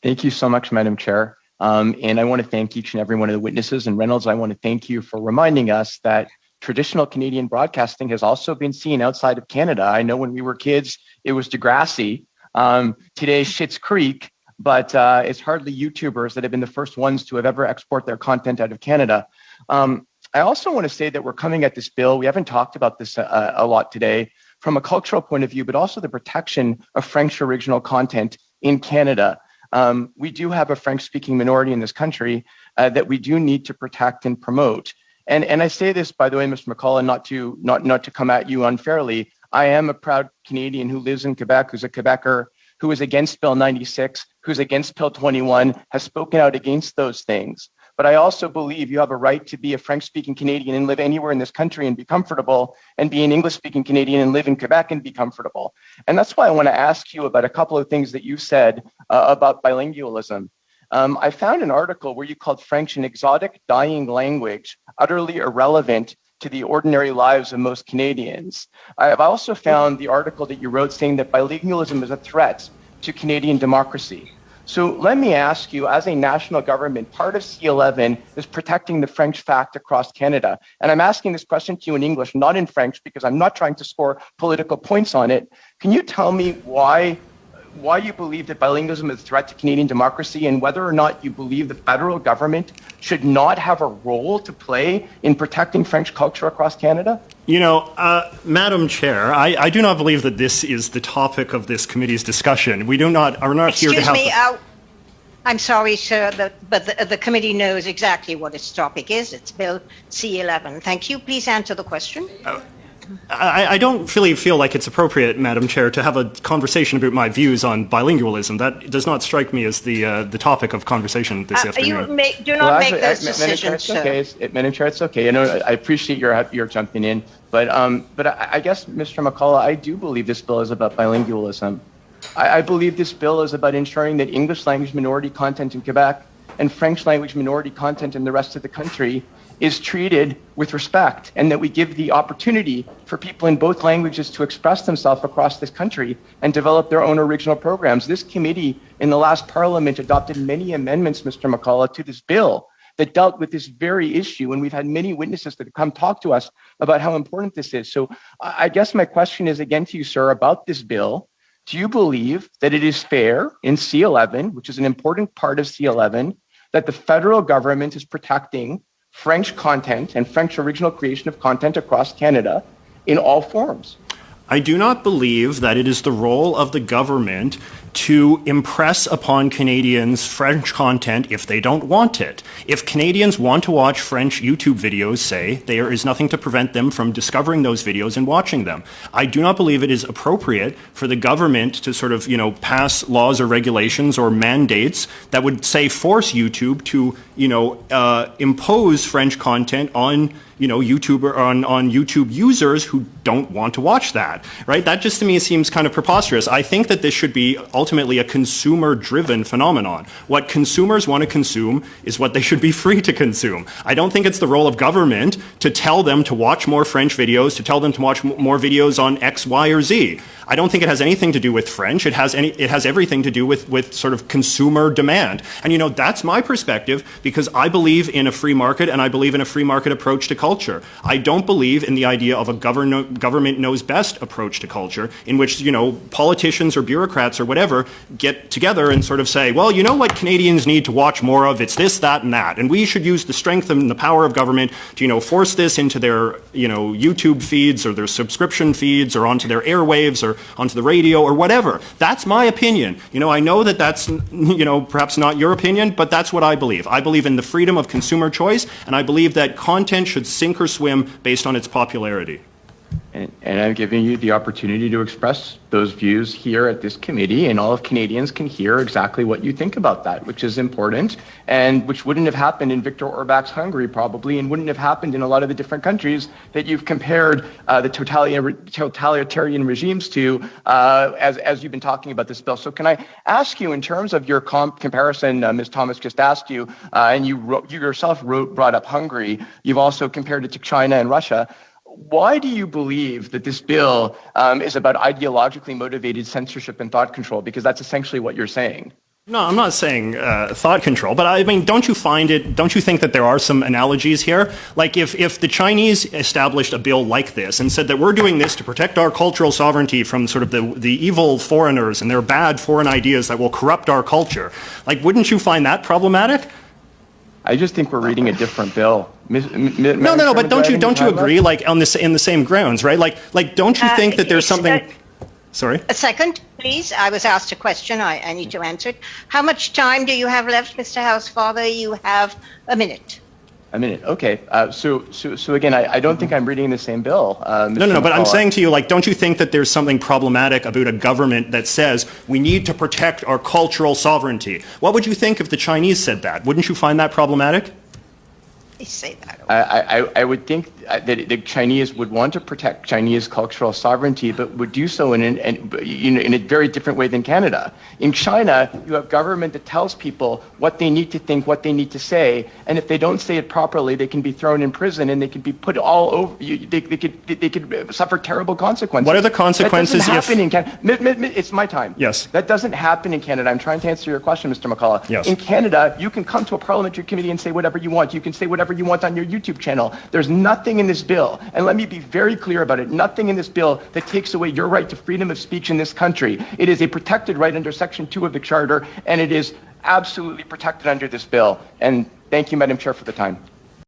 Thank you so much, Madam Chair. And I want to thank each and every one of the witnesses. And Reynolds, I want to thank you for reminding us that traditional Canadian broadcasting has also been seen outside of Canada. I know when we were kids, it was Degrassi. Today, Schitt's Creek, but it's hardly YouTubers that have been the first ones to have ever export their content out of Canada. I also want to say that we're coming at this bill. We haven't talked about this a lot today from a cultural point of view, but also the protection of French original content in Canada. We do have a French-speaking minority in this country that we do need to protect and promote. And I say this, by the way, Mr. McCullough, not to come at you unfairly. I am a proud Canadian who lives in Quebec, who's a Quebecer, who is against Bill 96, who's against Bill 21, has spoken out against those things. But I also believe you have a right to be a French-speaking Canadian and live anywhere in this country and be comfortable, and be an English-speaking Canadian and live in Quebec and be comfortable. And that's why I want to ask you about a couple of things that you said about bilingualism. I found an article where you called French an exotic, dying language, utterly irrelevant to the ordinary lives of most Canadians. I've also found the article that you wrote saying that bilingualism is a threat to Canadian democracy. So let me ask you, as a national government, part of C11 is protecting the French fact across Canada. And I'm asking this question to you in English, not in French, because I'm not trying to score political points on it. Can you tell me why you believe that bilingualism is a threat to Canadian democracy, and whether or not you believe the federal government should not have a role to play in protecting French culture across Canada? You know, Madam Chair, I do not believe that this is the topic of this committee's discussion. Are not here to have... Excuse me, I'm sorry, sir, but the committee knows exactly what its topic is. It's Bill C11. Thank you. Please answer the question. I don't really feel like it's appropriate, Madam Chair, to have a conversation about my views on bilingualism. That does not strike me as the topic of conversation this afternoon. Do not make those decisions, sir. Madam Chair, it's okay. I appreciate your jumping in, but I guess, Mr. McCullough, I do believe this bill is about bilingualism. I believe this bill is about ensuring that English language minority content in Quebec and French language minority content in the rest of the country is treated with respect, and that we give the opportunity for people in both languages to express themselves across this country and develop their own original programs. This committee in the last Parliament adopted many amendments, Mr. McCullough, to this bill that dealt with this very issue, and we've had many witnesses that have come talk to us about how important this is. So I guess my question is again to you, sir, about this bill. Do you believe that it is fair in C11, which is an important part of C11, that the federal government is protecting French content and French original creation of content across Canada in all forms? I do not believe that it is the role of the government to impress upon Canadians French content if they don't want it. If Canadians want to watch French YouTube videos, say, there is nothing to prevent them from discovering those videos and watching them. I do not believe it is appropriate for the government to sort of, pass laws or regulations or mandates that would, say, force YouTube to, impose French content on YouTuber on YouTube users who don't want to watch that, right? That just to me seems kind of preposterous. I think that this should be ultimately a consumer-driven phenomenon. What consumers want to consume is what they should be free to consume. I don't think it's the role of government to tell them to watch more French videos, to tell them to watch more videos on X, Y, or Z. I don't think it has anything to do with French. It has everything to do with sort of consumer demand. And that's my perspective, because I believe in a free market, and I believe in a free market approach to culture. I don't believe in the idea of a government knows best approach to culture, in which politicians or bureaucrats or whatever get together and sort of say, well, you know what Canadians need to watch more of? It's this, that, and that, and we should use the strength and the power of government to force this into their YouTube feeds or their subscription feeds or onto their airwaves or onto the radio or whatever. That's my opinion. I know that that's perhaps not your opinion, but that's what I believe. I believe in the freedom of consumer choice, and I believe that content should sink or swim based on its popularity. And I'm giving you the opportunity to express those views here at this committee, and all of Canadians can hear exactly what you think about that, which is important, and which wouldn't have happened in Viktor Orban's Hungary probably, and wouldn't have happened in a lot of the different countries that you've compared the totalitarian regimes to as you've been talking about this bill. So can I ask you, in terms of your comparison, Ms. Thomas just asked you, and you yourself brought up Hungary, you've also compared it to China and Russia. Why do you believe that this bill is about ideologically motivated censorship and thought control? Because that's essentially what you're saying. No, I'm not saying thought control, but I mean, don't you think that there are some analogies here? Like if the Chinese established a bill like this and said that we're doing this to protect our cultural sovereignty from sort of the evil foreigners and their bad foreign ideas that will corrupt our culture, like, wouldn't you find that problematic? I just think we're reading a different bill. No, but don't you agree, like, in the same grounds, right? Like, don't you think that there's something... Sorry? A second, please. I was asked a question. I need to answer it. How much time do you have left, Mr. Housefather? You have a minute. A minute. Okay. So again, I don't think I'm reading the same bill. No, but I'm saying to you, like, don't you think that there's something problematic about a government that says we need to protect our cultural sovereignty? What would you think if the Chinese said that? Wouldn't you find that problematic? They say that. I would think that the Chinese would want to protect Chinese cultural sovereignty, but would do so in a very different way than Canada. In China, you have government that tells people what they need to think, what they need to say, and if they don't say it properly, they can be thrown in prison and they can be put all over. They could suffer terrible consequences. What are the consequences? That doesn't happen in Canada. It's my time. Yes. That doesn't happen in Canada. I'm trying to answer your question, Mr. McCullough. Yes. In Canada, you can come to a parliamentary committee and say whatever you want. You can say whatever you want on your YouTube channel. There's nothing in this bill, and let me be very clear about it, nothing in this bill that takes away your right to freedom of speech in this country. It is a protected right under Section 2 of the Charter, and it is absolutely protected under this bill. And thank you, Madam Chair, for the time.